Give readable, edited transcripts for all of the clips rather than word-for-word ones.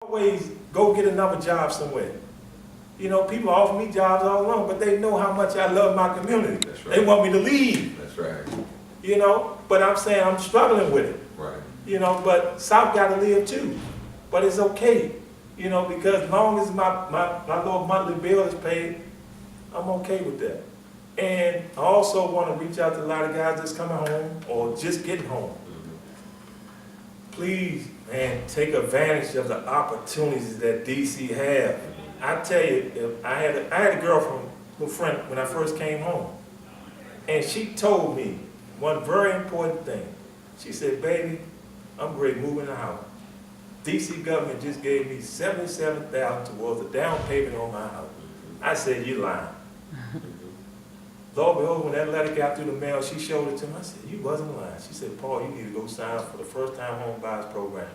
Always go get another job somewhere. You know, people offer me jobs all along, but they know how much I love my community. That's right. They want me to leave, That's right. you know, but I'm saying I'm struggling with it, Right. you know, but South got to live too. But it's okay, you know, because as long as my little monthly bill is paid, I'm okay with that. And I also want to reach out to a lot of guys that's coming home or just getting home. Please, man, take advantage of the opportunities that DC have. I tell you, if I had a girl from a friend when I first came home, and she told me one very important thing. She said, "Baby, I'm ready to move in the house. DC government just gave me $77,000 towards the down payment on my house." I said, "You lying." Lord behold, when that letter got through the mail, she showed it to me. I said, "You wasn't lying." She said, "Paul, you need to go sign up for the first time home buyers program."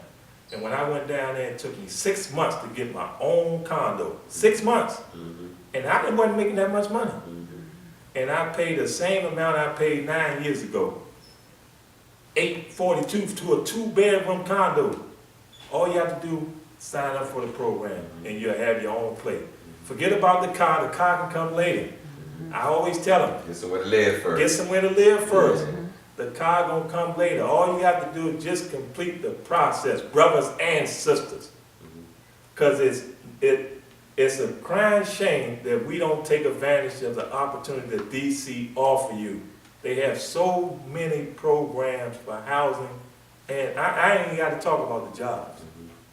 And when I went down there, it took me 6 months to get my own condo. 6 months. And I wasn't making that much money. And I paid the same amount I paid 9 years ago. $842 to a 2-bedroom condo. All you have to do, sign up for the program, and you'll have your own place. Forget about the car can come later. I always tell them, Get somewhere to live first. get somewhere to live first. The car gonna come later. All you have to do is just complete the process, brothers and sisters. Because it's a crying shame that we don't take advantage of the opportunity that DC offer you. They have so many programs for housing, and I ain't even got to talk about the jobs.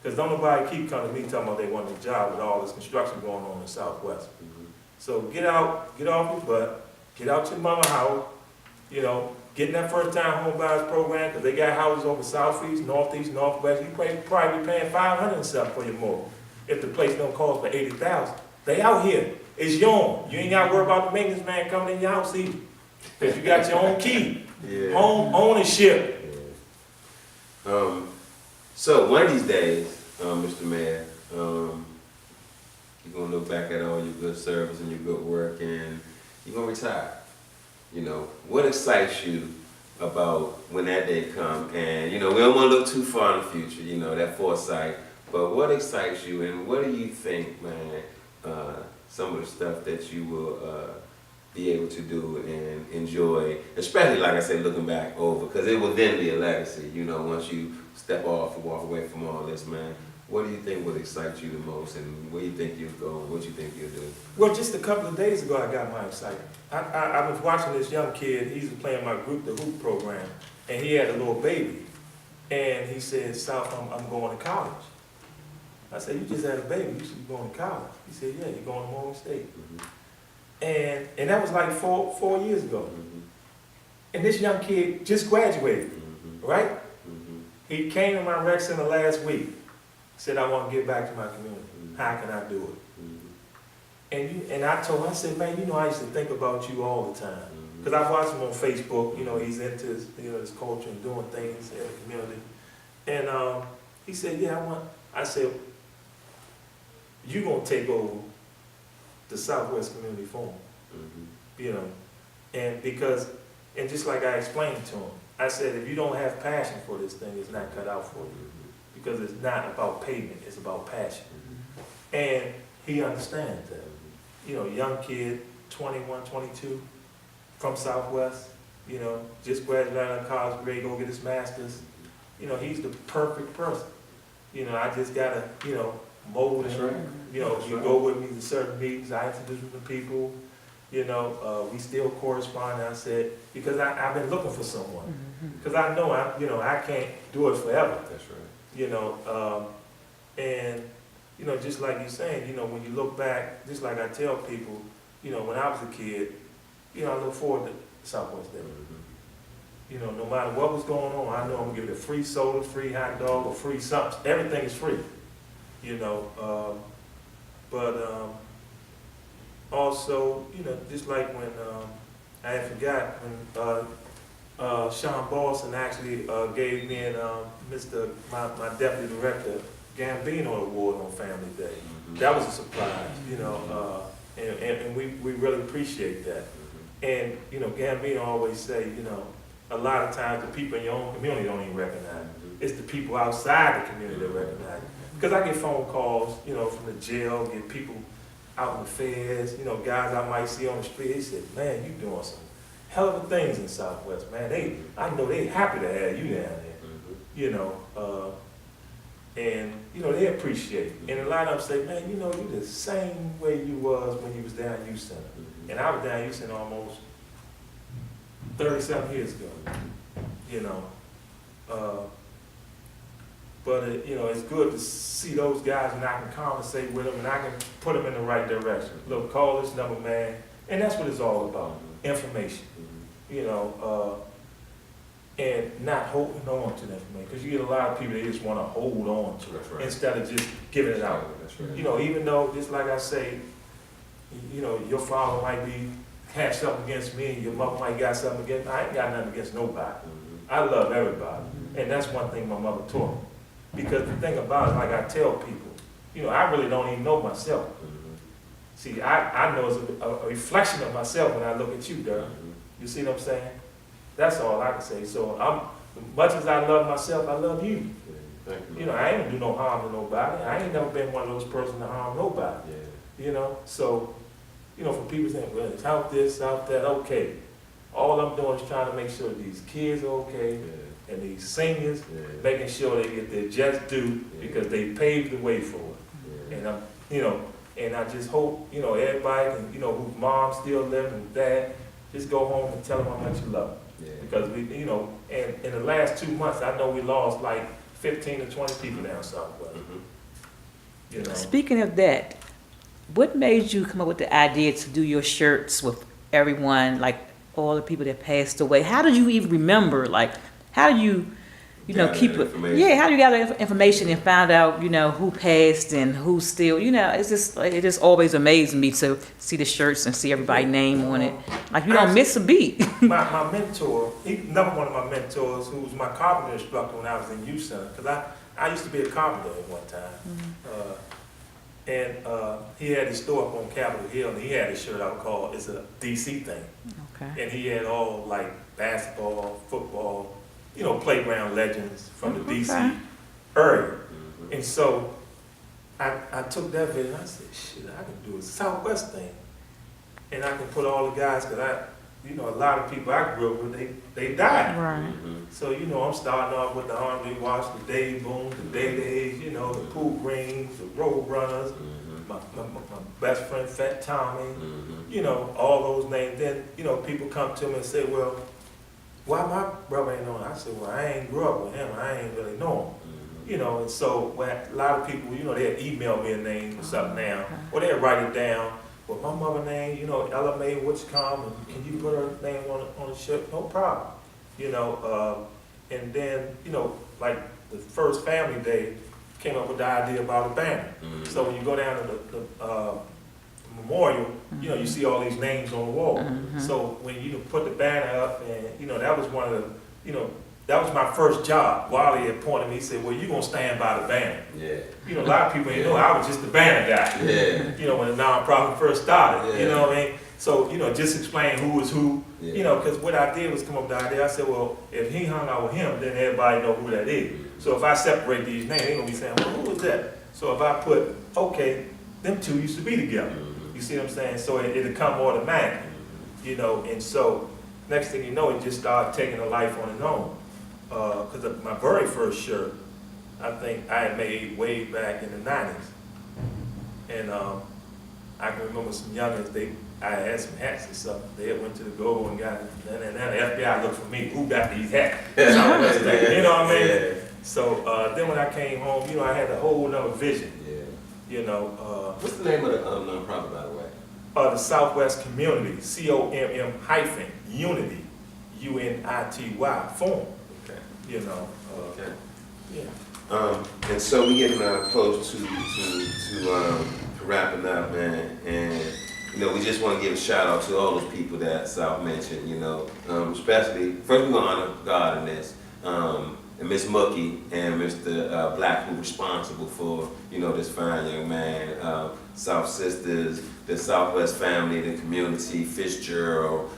Because don't nobody keep coming to me talking about they want a job with all this construction going on in the Southwest. So get out, get off your butt, get out your mama house, you know, get in that first time home buyers program, because they got houses over southeast, northeast, northwest. You probably be paying $500 and something for your mortgage if the place don't cost for $80,000. They out here. It's yours. You ain't got to worry about the maintenance man coming in your house either, because you got your own key. Yeah. Home ownership. Yeah. So one of these days, Mr. Mayor, you're gonna look back at all your good service and your good work, and you're gonna retire. You know, what excites you about when that day comes? And you know, we don't want to look too far in the future. You know, that foresight. But what excites you, and what do you think, man? Some of the stuff that you will be able to do and enjoy, especially like I said, looking back over, because it will then be a legacy. You know, once you step off and walk away from all this, man. What do you think would excite you the most, and where do you think you'll go, and what you think you'll do? Well, just a couple of days ago, I got my excitement. I was watching this young kid. He's playing my group, the hoop program, and he had a little baby. And he said, "South, I'm going to college." I said, "You just had a baby. You should be going to college." He said, "Yeah, you're going to Morgan State." And that was like four years ago. And this young kid just graduated, right? He came to my rec center last week. Said, "I want to give back to my community. How can I do it?" And I told him, I said, "Man, you know, I used to think about you all the time. Because I watch him on Facebook, you know, he's into his, his culture and doing things in the community." And he said, "Yeah, I said, "You're going to take over the Southwest Community Forum." You know, and just like I explained to him, I said, if you don't have passion for this thing, it's not cut out for you. Because it's not about payment, it's about passion. And he understands that. You know, young kid, 21, 22, from Southwest, you know, just graduated out of college, ready to go get his master's. You know, he's the perfect person. You know, I just gotta, you know, mold him. Right. You know, you go with me to certain meetings, I introduce him to people. You know, we still correspond. I said, because I've been looking for someone. Because I know I can't do it forever. That's right. You know, and, you know, just like you're saying, you know, when you look back, just like I tell people, you know, when I was a kid, you know, I look forward to Southwest Day. You know, no matter what was going on, I know I'm going to give it a free soda, free hot dog, or free something. Everything is free, you know. Also, you know, just like when, I forgot when Sean Boston actually gave me and my deputy director Gambino Award on Family Day. That was a surprise, you know, and we really appreciate that. And, you know, Gambino always say, you know, a lot of times the people in your own community don't even recognize it. It's the people outside the community that recognize it. Because I get phone calls, you know, from the jail, get people out in the feds, you know, guys I might see on the street. They said, man, you doing some hell of a things in Southwest, man. I know they happy to have you down there, you know. And, you know, they appreciate it. And a lot of them say, man, you know, you the same way you was when you was down at Youth Center. And I was down at Youth Center almost 37 years ago, you know. But you know, it's good to see those guys and I can conversate with them and I can put them in the right direction. Look, call this number, man. And that's what it's all about, information. You know, and not holding on to the information. Because you get a lot of people, they just want to hold on to it instead of just giving it out. You know, even though, just like I say, you know, your father might have something against me and your mother might got something against me. I ain't got nothing against nobody. I love everybody. And that's one thing my mother taught me. Because the thing about it, like I tell people, you know, I really don't even know myself. See, I know it's a reflection of myself when I look at you, Dirk. You see what I'm saying? That's all I can say. So as much as I love myself, I love you. You know, I ain't do no harm to nobody. I ain't never been one of those persons to harm nobody. You know, so, you know, for people saying, well, it's out this, out that, okay. All I'm doing is trying to make sure these kids are okay. And these seniors, making sure they get their just due because they paved the way for it. And you know, and I just hope, you know, everybody can, you know, whose mom still living and dad, just go home and tell them how much you love them. Because we, you know, and in the last 2 months, I know we lost like 15 to 20 people down Southwest. You know. Speaking of that, what made you come up with the idea to do your shirts with everyone, like all the people that passed away? How did you even remember, like, how do you know, keep it? Yeah, how do you gather information and find out, you know, who passed and who still, you know, it just always amazes me to see the shirts and see everybody's name on it. Like, you don't miss a beat. my mentor, another one of my mentors, who was my carpenter instructor when I was in Youth Center, because I used to be a carpenter at one time. And he had his store up on Capitol Hill, and he had a shirt out called, it's a DC thing. Okay. And he had all, like, basketball, football, you know, playground legends from the DC area. And so I took that video and I said, shit, I can do a Southwest thing. And I can put all the guys, because you know, a lot of people I grew up with, they died. Right. So, you know, I'm starting off with the Andre Watts, the Dave Boone, the Day Days, you know, the Pool Greens, the Road Runners, my best friend Fat Tommy, you know, all those names. Then, you know, people come to me and say, well, why my brother ain't know him? I said, well, I ain't grew up with him. I ain't really know him. You know, and so when a lot of people, you know, they'll email me a name or something now, or they'll write it down. Well, my mother name, you know, Ella Mae Witchcomb, and can you put her name on the shirt? No problem. You know, and then, you know, like the first family day, came up with the idea about a banner. So when you go down to the memorial, you know, you see all these names on the wall. So when you put the banner up, and you know, that was one of the, you know, that was my first job. Wally had pointed me, he said, well, you're gonna stand by the banner. You know, a lot of people didn't know I was just the banner guy. You know, when the nonprofit first started, you know what I mean? So, you know, just explain who is who, you know, because what I did was come up with the idea. I said, well, if he hung out with him, then everybody know who that is. So if I separate these names, they're gonna be saying, well, who was that? So if I put, okay, them two used to be together. You see what I'm saying? So it'll come automatically, you know, and so next thing you know, it just started taking a life on its own. Because my very first shirt, I think I had made way back in the 90s. And I can remember some youngins, I had some hats and stuff. They had went to the Go and got it. And then the FBI looked for me, who got these hats? You know what I mean? So then when I came home, you know, I had a whole nother vision. You know. What's the name of the nonprofit, by the way? The Southwest Community, COMM hyphen Unity, UNITY Forum. Okay. You know. And so we getting close to wrapping up, man. And you know, we just want to give a shout out to all those people that South mentioned. You know, especially first we want to honor God in this. And Miss Mookie and Mr. Black, who responsible for, you know, this fine young man, South Sisters, the Southwest family, the community, Fitzgerald,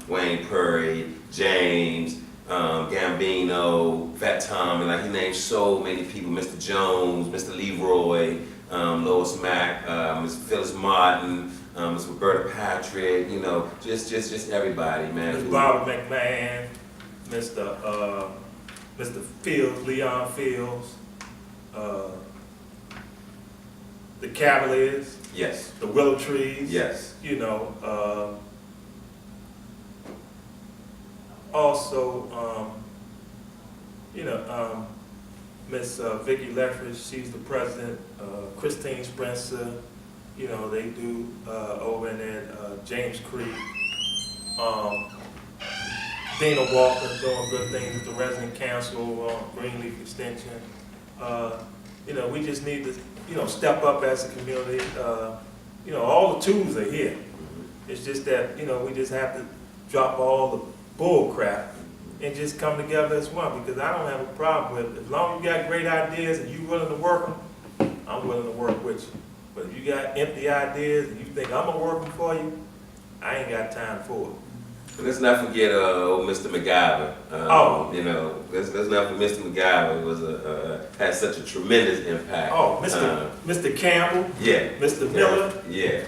Wayne Purry, James, Gambino, Fat Tom, and like he named so many people, Mr. Jones, Mr. Leroy, Lois Mack, Ms. Phyllis Martin, Ms. Roberta Patrick, you know, just everybody, man. Ms. Barbara McMahon, Mr. Fields, Leon Fields, the Cavaliers, Yes, the Willow Trees. yes. You know, also, Miss Vicki Leffridge, she's the president. Christine Spencer, you know, they do over in at James Creek. Dana Walker doing good things with the resident council, Greenleaf Extension. You know, we just need to, you know, step up as a community. You know, all the tools are here. It's just that, you know, we just have to drop all the bull crap and just come together as one, because I don't have a problem with it. As long as you got great ideas and you willing to work them, I'm willing to work with you. But if you got empty ideas and you think I'm gonna work them for you, I ain't got time for it. Let's not forget old Mr. MacGyver. Oh. You know, let's not forget Mr. MacGyver was had such a tremendous impact. Oh, Mr. Campbell, Yeah. Mr. Miller, Yeah.